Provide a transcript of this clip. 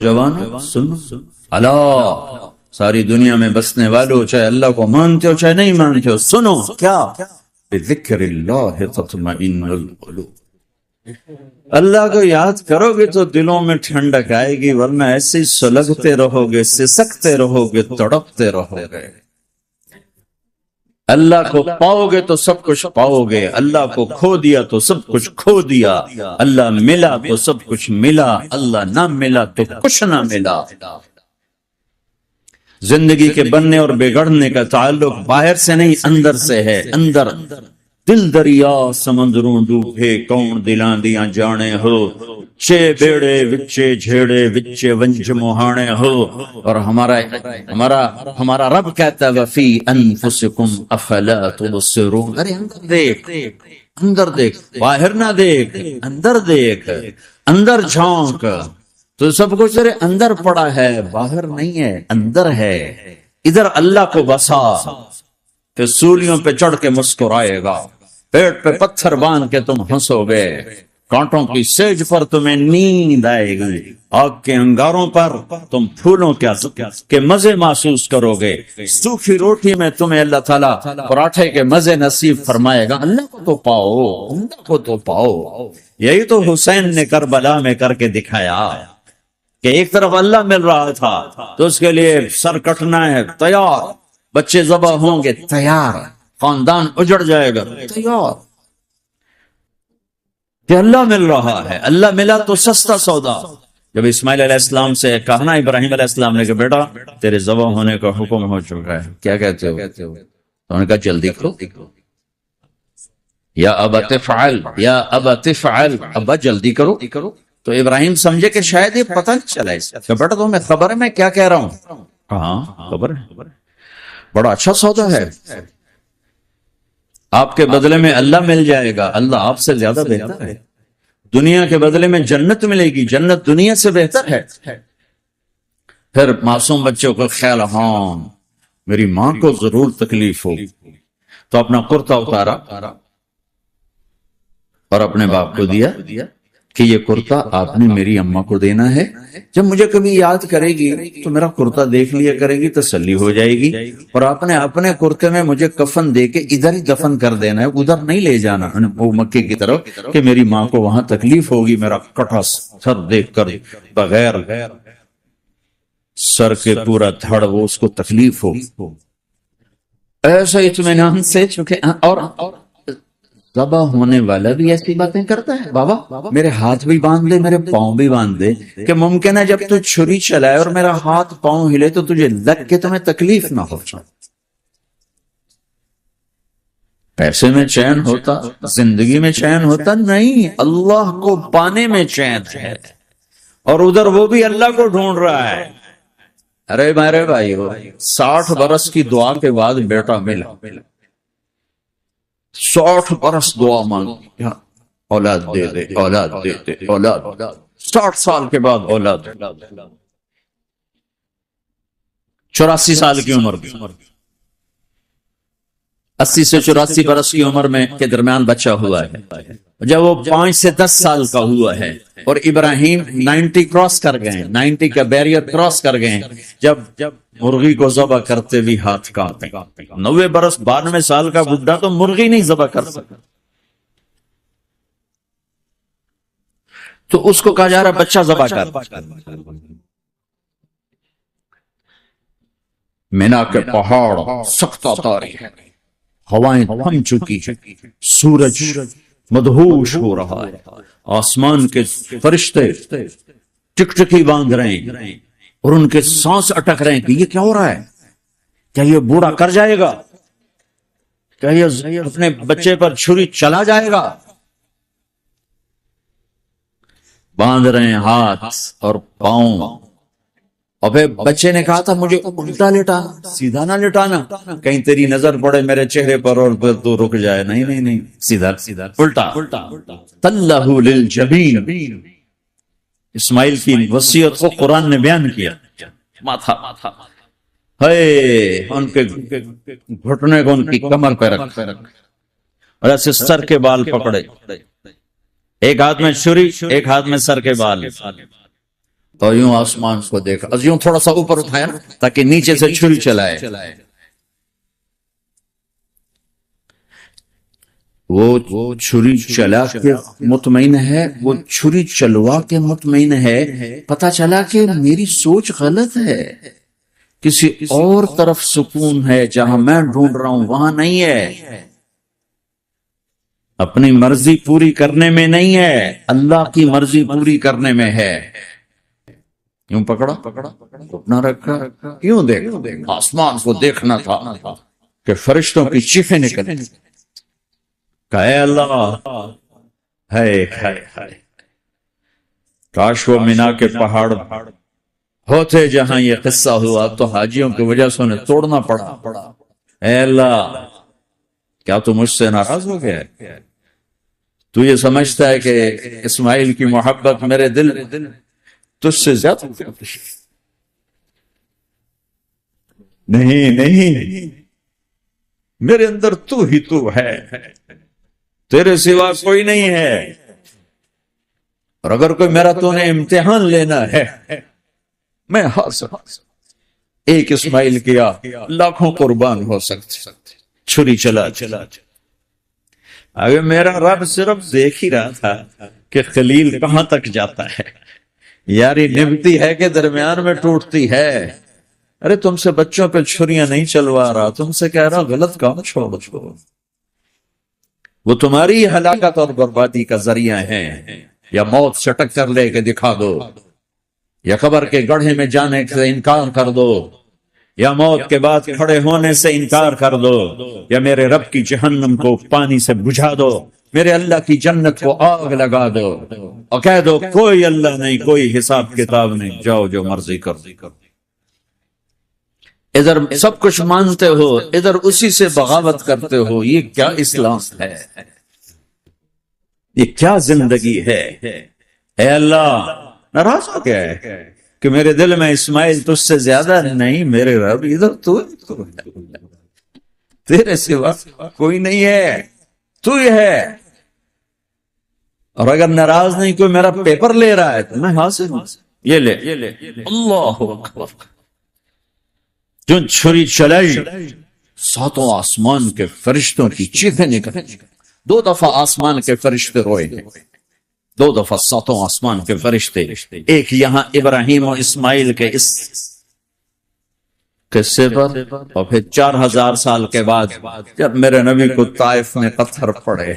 جوانو سنو، اللہ ساری دنیا میں بسنے والوں، چاہے اللہ کو مانتے ہو چاہے نہیں مانتے ہو، سنو کیا بذکر اللہ تطمئن القلوب، اللہ کو یاد کرو گے تو دلوں میں ٹھنڈک آئے گی، ورنہ ایسے ہی سلگتے رہو گے، سسکتے رہو گے، تڑپتے رہو گے۔ اللہ کو پاؤ گے تو سب کچھ پاؤ گے، اللہ کو کھو دیا تو سب کچھ کھو دیا، اللہ ملا تو سب کچھ ملا، اللہ نہ ملا تو کچھ نہ ملا۔ زندگی کے بننے اور بگڑنے کا تعلق باہر سے نہیں اندر سے ہے، اندر دل دریا سمندروں ڈوبے کون دلاں دیاں جانے ہو، چے بیڑے وچے جھیڑے وچے ونج مہانے ہو، اور ہمارا رب کہتا ہے وفی انفسکم افلا تبصرون، ارے اندر دیکھ، اندر دیکھ، باہر نہ دیکھ، اندر دیکھ، اندر جھانک، تو سب کچھ تیرے اندر پڑا ہے، باہر نہیں ہے، اندر ہے۔ ادھر اللہ کو بسا، پھر سولیوں پہ چڑھ کے مسکرائے گا، پیٹ پہ پتھر باندھ کے تم ہنسو گے، کانٹوں کی سیج پر تمہیں نیند آئے گی، آگ کے انگاروں پر تم پھولوں کے مزے محسوس کرو گے، سوکھی روٹی میں تمہیں اللہ تعالیٰ پراٹھے کے مزے نصیب فرمائے گا۔ اللہ کو تو پاؤ، اللہ کو تو پاؤ۔ یہی تو حسین نے کربلا میں کر کے دکھایا کہ ایک طرف اللہ مل رہا تھا تو اس کے لیے سر کٹنا ہے تیار، بچے ذبح ہوں گے تیار، خاندان اجڑ جائے گا تیار، کہ اللہ مل رہا ہے، اللہ ملا تو سستا سودا۔ جب اسماعیل علیہ السلام سے کہا نا ابراہیم علیہ السلام نے کہ بیٹا تیرے ذبح ہونے کا حکم ہو چکا ہے، کیا کہتے ہو؟ تو انہوں نے کہا جلدی کرو، یا ابا تفعل، یا ابا تفعل، ابا جلدی کرو۔ تو ابراہیم سمجھے کہ شاید یہ پتہ نہیں چلا اس کا، بیٹا تمہیں خبر ہے میں کیا کہہ رہا ہوں؟ ہاں خبر ہے، بڑا اچھا سودا ہے، آپ کے بدلے میں اللہ مل جائے گا، اللہ آپ سے زیادہ بہتر ہے، دنیا کے بدلے میں جنت ملے گی، جنت دنیا سے بہتر ہے۔ پھر معصوم بچوں کو خیال، ہاں میری ماں کو ضرور تکلیف ہوگی، تو اپنا کرتا اتارا اور اپنے باپ کو دیا کہ یہ کرتا آپ نے میری اماں کو دینا ہے، جب مجھے کبھی یاد کرے گی تو میرا کرتا دیکھ لیا کرے گی، تسلی ہو جائے گی، اور آپ نے اپنے کرتے میں مجھے کفن دے کے ادھر ہی دفن کر دینا ہے، ادھر نہیں لے جانا وہ مکے کی طرف کہ میری ماں کو وہاں تکلیف ہوگی، میرا کٹا سر دیکھ کر بغیر سر کے پورا دھڑ وہ اس کو تکلیف ہو، ایسا اطمینان سے، چونکہ اور ذبح ہونے والا بھی ایسی باتیں کرتا ہے، بابا میرے ہاتھ بھی باندھ دے، میرے پاؤں بھی باندھ دے، کہ ممکن ہے جب تو چھری چلائے اور میرا ہاتھ پاؤں ہلے تو تجھے لگ کے تمہیں تکلیف نہ ہو جائے۔ پیسے میں چین ہوتا، زندگی میں چین ہوتا نہیں، اللہ کو پانے میں چین ہے، اور ادھر وہ بھی اللہ کو ڈھونڈ رہا ہے۔ ارے میرے بھائی 60 برس کی دعا کے بعد بیٹا ملا، 60 برس دعا مانگی، اولاد دے دے، اولاد دے دے، اولاد، 60 سال کے بعد اولاد، 84 سال کی عمر کی، 80 سے 84 برس کی عمر میں کے درمیان بچہ ہوا ہے، جب وہ 5 سے 10 سال کا ہوا ہے، اور ابراہیم 90 کراس کر گئے، 90 کا بیریئر کراس کر گئے، جب مرغی کو ذبح کرتے بھی ہاتھ کانپے، 90 برس 92 سال کا بڈھا تو مرغی نہیں ذبح کر سکتا، تو اس کو کہا جا رہا بچہ ذبح کر۔ مینا کے پہاڑ سختہ تاری ہے، ہوائیں تھم چکی ہیں، سورج مدہوش ہو رہا ہے، آسمان کے فرشتے ٹکٹکی باندھ رہے ہیں، اور ان کے سانس اٹک رہے ہیں کہ یہ کیا ہو رہا ہے، کیا یہ بوڑھا کر جائے گا، کیا یہ اپنے بچے پر چھری چلا جائے گا، باندھ رہے ہیں ہاتھ اور پاؤں۔ اور پھر بچے نے کہا تھا مجھے الٹا لٹانا، سیدھا نہ لٹانا، کہیں تیری نظر پڑے میرے چہرے پر اور پھر تو رک جائے، نہیں نہیں نہیں، سیدھا الٹا، تلہ للجبین، اسماعیل کی وصیت کو قرآن نے بیان کیا، ماتھا ہے ان کے گھٹنے کو ان کی کمر پہ رکھ، اور ایسے سر کے بال پکڑے، ایک ہاتھ میں چھری ایک ہاتھ میں سر کے بال، اور یوں آسمان کو دیکھا، یوں تھوڑا سا اوپر اٹھایا نا تاکہ نیچے سے چھری چلائے. وہ چھری چلا کے مطمئن ہے، وہ چھری چلوا کے مطمئن ہے. پتا چلا کہ میری سوچ غلط ہے، کسی اور طرف سکون ہے، جہاں میں ڈھونڈ رہا ہوں وہاں نہیں ہے. اپنی مرضی پوری کرنے میں نہیں ہے، اللہ کی مرضی پوری کرنے میں ہے. یوں پکڑا اپنا رکھا، یوں دیکھ، آسمان کو دیکھنا تھا کہ فرشتوں کی چیخیں نکلیں. کہ اے اللہ، ہے کاش وہ مینا کے پہاڑ ہوتے جہاں یہ قصہ ہوا، تو حاجیوں کی وجہ سے انہیں توڑنا پڑا. اے اللہ، کیا تو مجھ سے ناراض ہو گیا ہے؟ تو یہ سمجھتا ہے کہ اسماعیل کی محبت میرے دل تجھ سے زیادہ؟ نہیں، میرے اندر تو ہی تو ہے، تیرے سوا کوئی نہیں ہے. اور اگر کوئی میرا تو نے امتحان لینا ہے، میں حاضر. ایک اسماعیل کیا لاکھوں قربان ہو سکتے. چھری چلا. اگر میرا رب صرف دیکھ ہی رہا تھا کہ خلیل کہاں تک جاتا ہے، یاری نبھتی ہے کہ درمیان میں ٹوٹتی ہے. ارے تم سے بچوں پہ چھریاں نہیں چلوا رہا، تم سے کہہ رہا غلط کام چھوڑ. وہ تمہاری ہلاکت اور بربادی کا ذریعہ ہیں. یا موت سے ٹکر لے کے دکھا دو، یا قبر کے گڑھے میں جانے سے انکار کر دو، یا موت کے بعد کھڑے ہونے سے انکار کر دو، یا میرے رب کی جہنم کو پانی سے بجھا دو، میرے اللہ کی جنت کو آگ لگا دو، اور کہہ دو کوئی اللہ نہیں، کوئی حساب کتاب نہیں، جاؤ جو مرضی کر. ادھر سب کچھ مانتے ہو، ادھر اسی سے بغاوت کرتے ہو. یہ کیا اسلام ہے؟ یہ کیا زندگی ہے؟ اے اللہ، ناراض ہو گیا ہے کہ میرے دل میں اسماعیل تجھ سے زیادہ نہیں. میرے رب ادھر تو ہے، تیرے سوا کوئی نہیں ہے، تو ہی ہے. اور اگر ناراض نہیں کوئی میرا پیپر لے رہا ہے تو میں حاضر ہوں. یہ لے. اللہ اکبر. جو چھری چلائی، ساتوں آسمان کے فرشتوں کی چیخیں نکلیں. 2 دفعہ آسمان کے فرشتے روئے ہیں، 2 دفعہ ساتوں آسمان کے فرشتے. ایک یہاں ابراہیم و اسماعیل کے اس قصے پر، اور پھر 4000 سال کے بعد جب میرے نبی کو طائف میں پتھر پڑے.